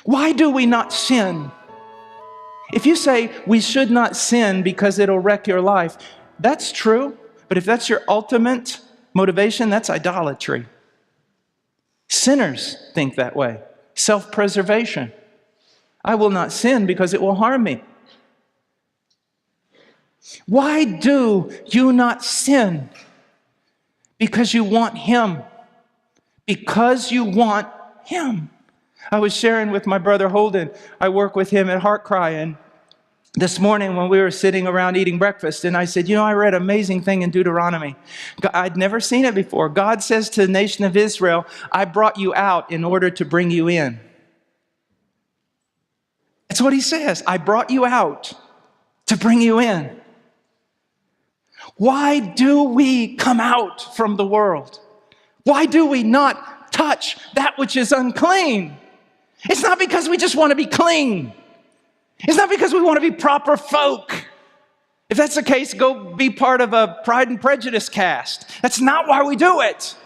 Why do we not sin? If you say we should not sin because it'll wreck your life, that's true. But if that's your ultimate motivation, that's idolatry. Sinners think that way. Self-preservation. I will not sin because it will harm me. Why do you not sin? Because you want Him. Because you want Him. I was sharing with my brother Holden. I work with him at Heart Cry, and this morning when we were sitting around eating breakfast, and I said, I read an amazing thing in Deuteronomy. I'd never seen it before. God says to the nation of Israel, I brought you out in order to bring you in. That's what He says. I brought you out to bring you in. Why do we come out from the world? Why do we not touch that which is unclean? It's not because we just want to be clean. It's not because we want to be proper folk. If that's the case, go be part of a Pride and Prejudice cast. That's not why we do it.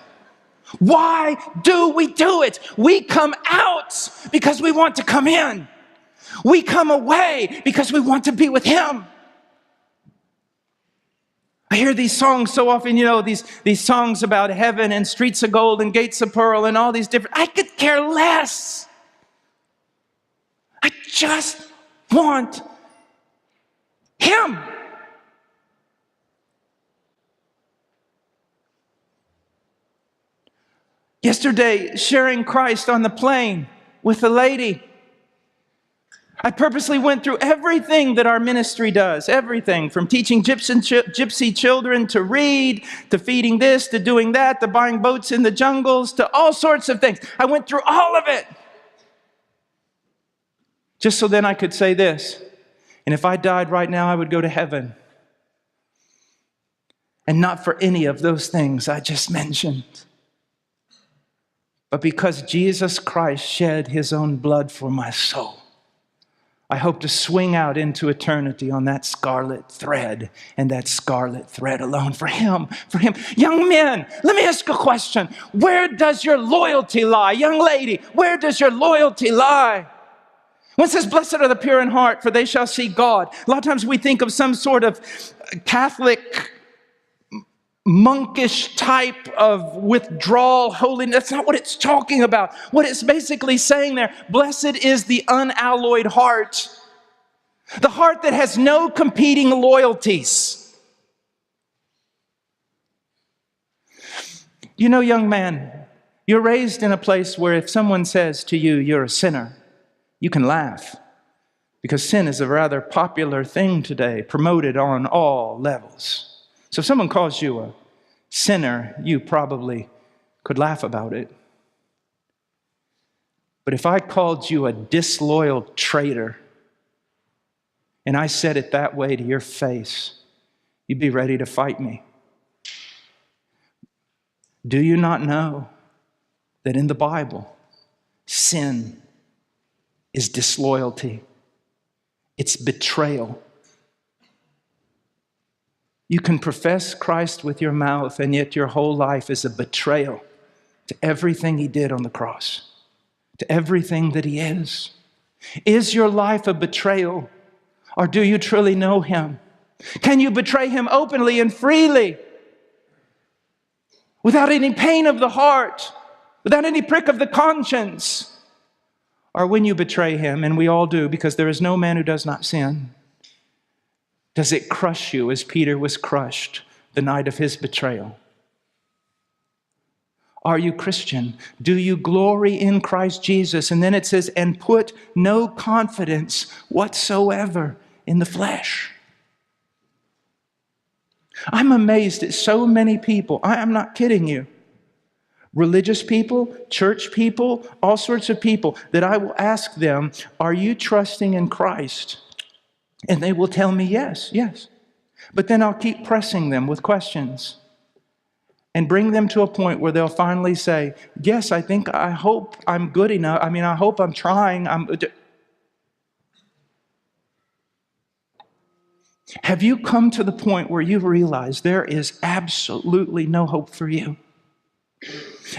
Why do we do it? We come out because we want to come in. We come away because we want to be with Him. I hear these songs so often, these songs about heaven and streets of gold and gates of pearl and all these different. I could care less. I just want Him. Yesterday, sharing Christ on the plane with a lady, I purposely went through everything that our ministry does. Everything from teaching gypsy children to read, to feeding this, to doing that, to buying boats in the jungles, to all sorts of things. I went through all of it. Just so then I could say this. And if I died right now, I would go to heaven. And not for any of those things I just mentioned. But because Jesus Christ shed His own blood for my soul. I hope to swing out into eternity on that scarlet thread, and that scarlet thread alone for Him, for Him. Young men, let me ask a question. Where does your loyalty lie? Young lady, where does your loyalty lie? When it says, blessed are the pure in heart, for they shall see God. A lot of times we think of some sort of Catholic, monkish type of withdrawal, holiness. That's not what it's talking about. What it's basically saying there, blessed is the unalloyed heart. The heart that has no competing loyalties. Young man, you're raised in a place where if someone says to you, you're a sinner, you can laugh. Because sin is a rather popular thing today, promoted on all levels. So if someone calls you a sinner, you probably could laugh about it. But if I called you a disloyal traitor, and I said it that way to your face, you'd be ready to fight me. Do you not know that in the Bible, sin is disloyalty? It's betrayal. You can profess Christ with your mouth, and yet your whole life is a betrayal to everything He did on the cross, to everything that He is. Is your life a betrayal, or do you truly know Him? Can you betray Him openly and freely, without any pain of the heart, without any prick of the conscience? Or when you betray Him, and we all do, because there is no man who does not sin, does it crush you as Peter was crushed the night of his betrayal? Are you Christian? Do you glory in Christ Jesus? And then it says, and put no confidence whatsoever in the flesh. I'm amazed at so many people. I am not kidding you. Religious people, church people, all sorts of people that I will ask them, are you trusting in Christ? And they will tell me, yes, yes. But then I'll keep pressing them with questions and bring them to a point where they'll finally say, yes, I hope I'm good enough. I hope I'm trying. Have you come to the point where you realize there is absolutely no hope for you?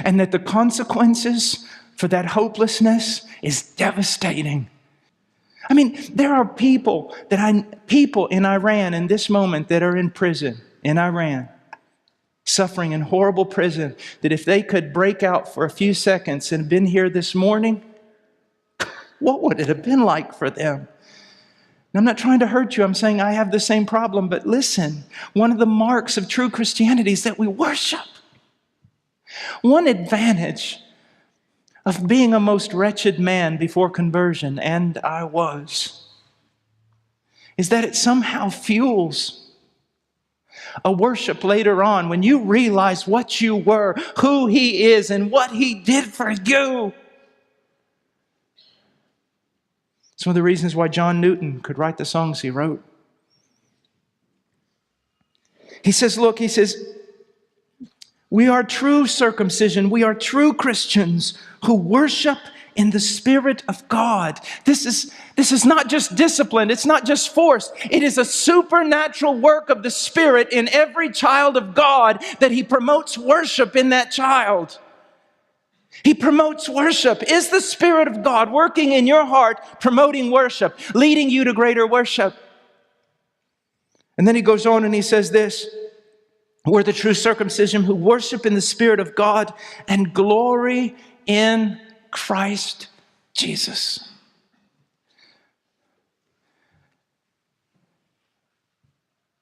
And that the consequences for that hopelessness is devastating. I mean, there are people in Iran in this moment that are in prison in Iran, suffering in horrible prison, that if they could break out for a few seconds and been here this morning, what would it have been like for them? And I'm not trying to hurt you. I'm saying I have the same problem. But listen, one of the marks of true Christianity is that we worship. One advantage of being a most wretched man before conversion, and I was, is that it somehow fuels a worship later on when you realize what you were, who He is, and what He did for you. It's one of the reasons why John Newton could write the songs he wrote. He says, look, we are true circumcision. We are true Christians who worship in the Spirit of God. This is not just discipline. It's not just force. It is a supernatural work of the Spirit in every child of God that He promotes worship in that child. He promotes worship. Is the Spirit of God working in your heart, promoting worship, leading you to greater worship? And then he goes on and he says this: we're the true circumcision who worship in the Spirit of God and glory in Christ Jesus.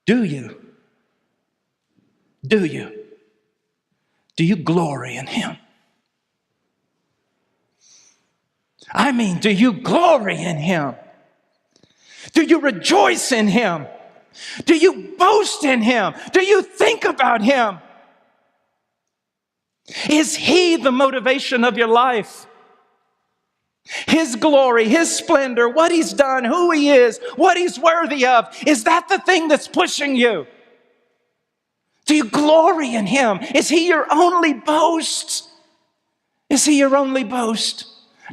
Do you? Do you? Do you glory in Him? I mean, do you glory in Him? Do you rejoice in Him? Do you boast in Him? Do you think about Him? Is He the motivation of your life? His glory, His splendor, what He's done, who He is, what He's worthy of, is that the thing that's pushing you? Do you glory in Him? Is He your only boast? Is He your only boast?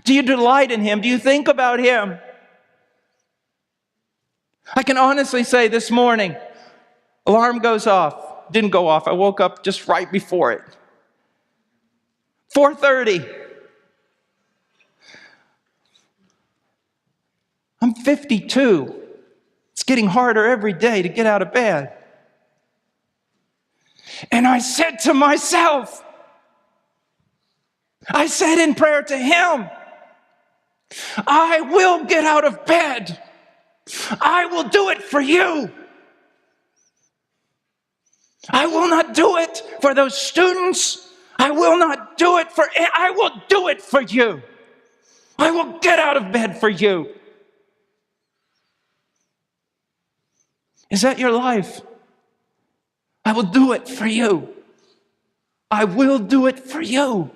Do you delight in Him? Do you think about Him? I can honestly say this morning, alarm goes off. Didn't go off. I woke up just right before it. 4:30. I'm 52. It's getting harder every day to get out of bed. And I said to myself, I said in prayer to Him, I will get out of bed. I will do it for you. I will not do it for those students. I will not do it for, I will do it for you. I will get out of bed for you. Is that your life? I will do it for you. I will do it for you.